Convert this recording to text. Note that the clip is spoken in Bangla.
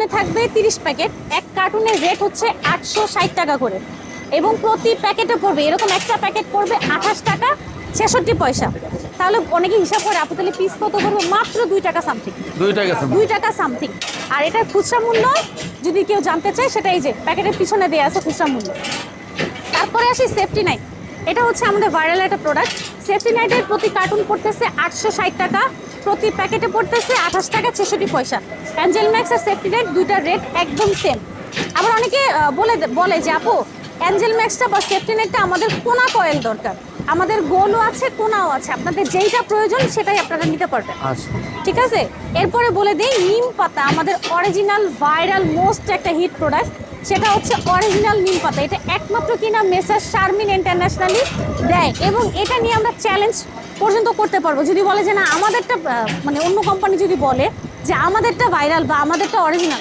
কার্টুনে থাকবে 30 প্যাকেট। এক কার্টুনের রেট হচ্ছে 860 টাকা করে, এবং প্রতি প্যাকেটে পড়বে এরকম একটা প্যাকেট পড়বে 28 টাকা 66 পয়সা। তাহলে অনেকে হিসাব করে আপু তাহলে পিস কত করবে, মাত্র 2 টাকা সামথিং। 2 টাকা সামথিং। আর এটার খুচরা মূল্য যদি কেউ জানতে চায় সেটা এই যে প্যাকেটের পিছনে দেওয়া আছে খুচরা মূল্য। তারপরে আসি সেফটি নাইট। এটা হচ্ছে আমাদের ভাইরাল একটা প্রোডাক্ট। সেফটি নাইটের প্রতি কার্টুন পড়তেছে 860 টাকা, প্রতি প্যাকেটে পড়তেছে 28 টাকা 66 পয়সা। অ্যাঞ্জেল ম্যাক্স আর সেফটি নাইট দুইটার রেট একদম সেম। আবার অনেকে বলে যে আপু অ্যাঞ্জেল ম্যাক্সটা বা সেফটি নেটটা আমাদের কোনা কয়েল দরকার, আমাদের গোলও আছে কোনাও আছে, আপনাদের যেইটা প্রয়োজন সেটাই আপনারা নিতে পারবেন। ঠিক আছে, এরপরে বলে দিই নিম পাতা আমাদের অরিজিনাল ভাইরাল মোস্ট একটা হিট প্রোডাক্ট, সেটা হচ্ছে অরিজিনাল নিম পাতা। এটা একমাত্র কিনা মেসার শারমিন ইন্টারন্যাশনালি দেয়, এবং এটা নিয়ে আমরা চ্যালেঞ্জ পর্যন্ত করতে পারবো। যদি বলে যে না আমাদেরটা মানে অন্য কোম্পানি যদি বলে যে আমাদেরটা ভাইরাল বা আমাদেরটা অরিজিনাল,